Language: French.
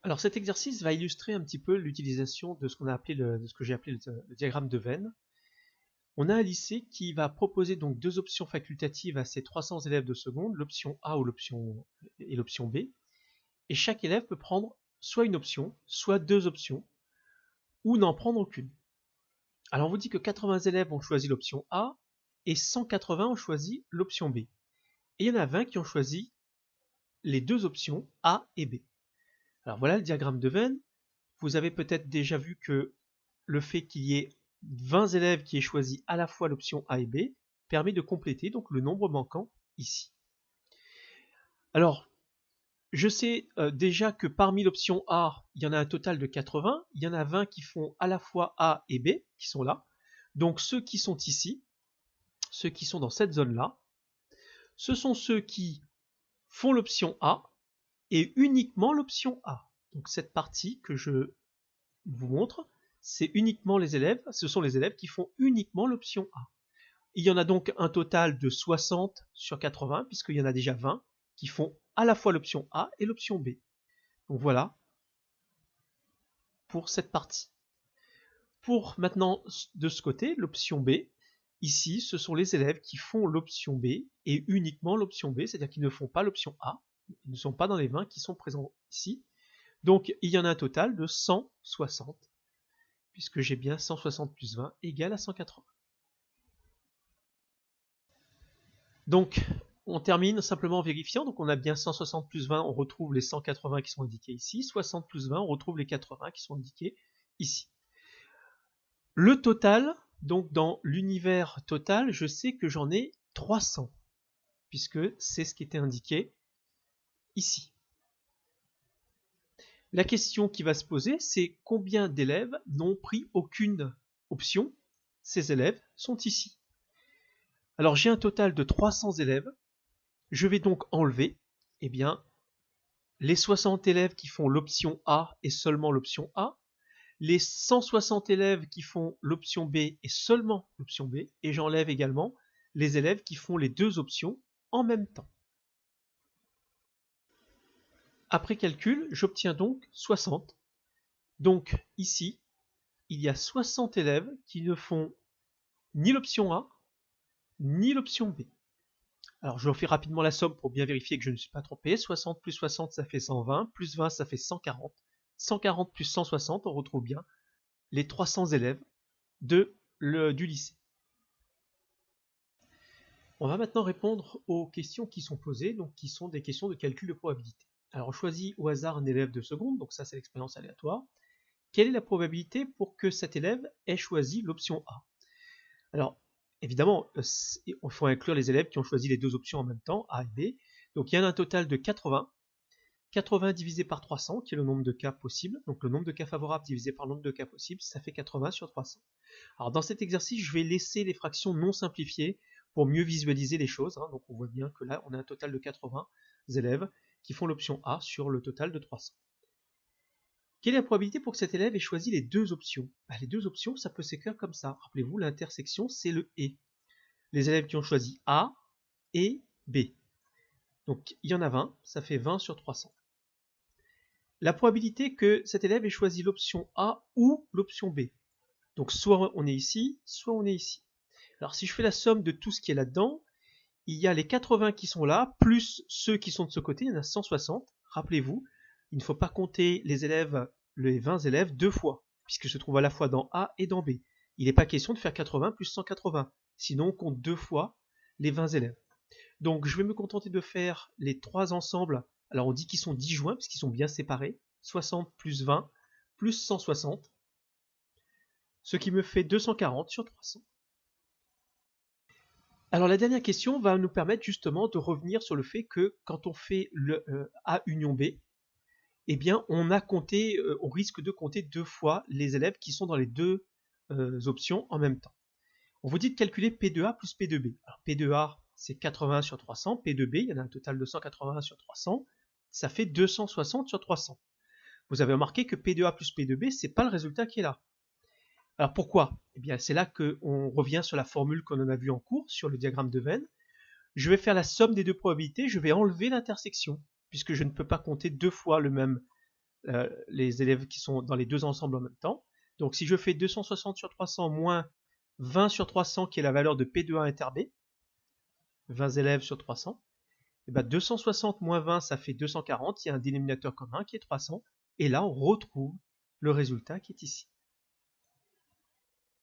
Alors cet exercice va illustrer un petit peu l'utilisation de ce qu'on a appelé de ce que j'ai appelé le diagramme de Venn. On a un lycée qui va proposer donc deux options facultatives à ses 300 élèves de seconde, l'option A ou l'option B, et chaque élève peut prendre soit une option, soit deux options, ou n'en prendre aucune. Alors on vous dit que 80 élèves ont choisi l'option A et 180 ont choisi l'option B. Et il y en a 20 qui ont choisi les deux options A et B. Alors voilà le diagramme de Venn. Vous avez peut-être déjà vu que le fait qu'il y ait 20 élèves qui aient choisi à la fois l'option A et B permet de compléter donc le nombre manquant ici. Alors, je sais déjà que parmi l'option A, il y en a un total de 80, il y en a 20 qui font à la fois A et B, qui sont là. Donc ceux qui sont ici, ceux qui sont dans cette zone-là, ce sont ceux qui font l'option A et uniquement l'option A. Donc cette partie que je vous montre, c'est uniquement les élèves, ce sont les élèves qui font uniquement l'option A. Il y en a donc un total de 60 sur 80, puisqu'il y en a déjà 20 qui font à la fois l'option A et l'option B. Donc voilà pour cette partie. Pour maintenant de ce côté, l'option B, ici ce sont les élèves qui font l'option B et uniquement l'option B, c'est-à-dire qu'ils ne font pas l'option A, ils ne sont pas dans les 20 qui sont présents ici. Donc il y en a un total de 160, puisque j'ai bien 160 plus 20 égale à 180. Donc on termine simplement en vérifiant, donc on a bien 160 plus 20, on retrouve les 180 qui sont indiqués ici, 60 plus 20, on retrouve les 80 qui sont indiqués ici. Le total, donc dans l'univers total, je sais que j'en ai 300, puisque c'est ce qui était indiqué ici. La question qui va se poser, c'est combien d'élèves n'ont pris aucune option? Ces élèves sont ici. Alors j'ai un total de 300 élèves, je vais donc enlever eh bien, les 60 élèves qui font l'option A et seulement l'option A, les 160 élèves qui font l'option B et seulement l'option B, et j'enlève également les élèves qui font les deux options en même temps. Après calcul, j'obtiens donc 60. Donc ici, il y a 60 élèves qui ne font ni l'option A, ni l'option B. Alors je refais rapidement la somme pour bien vérifier que je ne suis pas trompé. 60 plus 60, ça fait 120, plus 20, ça fait 140. 140 plus 160, on retrouve bien les 300 élèves du lycée. On va maintenant répondre aux questions qui sont posées, donc qui sont des questions de calcul de probabilité. Alors on choisit au hasard un élève de seconde, donc ça c'est l'expérience aléatoire. Quelle est la probabilité pour que cet élève ait choisi l'option A? Alors évidemment, il faut inclure les élèves qui ont choisi les deux options en même temps, A et B. Donc il y en a un total de 80. 80 divisé par 300, qui est le nombre de cas possibles. Donc le nombre de cas favorables divisé par le nombre de cas possibles, ça fait 80 sur 300. Alors dans cet exercice, je vais laisser les fractions non simplifiées pour mieux visualiser les choses. Donc on voit bien que là, on a un total de 80 élèves qui font l'option A sur le total de 300. Quelle est la probabilité pour que cet élève ait choisi les deux options? Les deux options, ça peut s'écrire comme ça. Rappelez-vous, l'intersection, c'est le et. Les élèves qui ont choisi A et B. Donc il y en a 20, ça fait 20 sur 300. La probabilité que cet élève ait choisi l'option A ou l'option B. Donc soit on est ici, soit on est ici. Alors si je fais la somme de tout ce qui est là-dedans, il y a les 80 qui sont là, plus ceux qui sont de ce côté, il y en a 160. Rappelez-vous, il ne faut pas compter les 20 élèves deux fois, puisque se trouve à la fois dans A et dans B. Il n'est pas question de faire 80 plus 180, sinon on compte deux fois les 20 élèves. Donc je vais me contenter de faire les trois ensembles. Alors on dit qu'ils sont disjoints, puisqu'ils sont bien séparés. 60 plus 20 plus 160, ce qui me fait 240 sur 300. Alors la dernière question va nous permettre justement de revenir sur le fait que quand on fait le A union B, eh bien on risque de compter deux fois les élèves qui sont dans les deux options en même temps. On vous dit de calculer P de A plus P de B. Alors P de A, c'est 80 sur 300. P de B, il y en a un total de 180 sur 300. Ça fait 260 sur 300. Vous avez remarqué que P de A plus P de B, c'est pas le résultat qui est là. Alors pourquoi? Eh bien c'est là qu'on revient sur la formule qu'on en a vue en cours, sur le diagramme de Venn. Je vais faire la somme des deux probabilités, je vais enlever l'intersection, puisque je ne peux pas compter deux fois le même les élèves qui sont dans les deux ensembles en même temps. Donc si je fais 260 sur 300 moins 20 sur 300 qui est la valeur de P de 1 inter B, 20 élèves sur 300, et ben 260 moins 20 ça fait 240, il y a un dénominateur commun qui est 300, et là on retrouve le résultat qui est ici.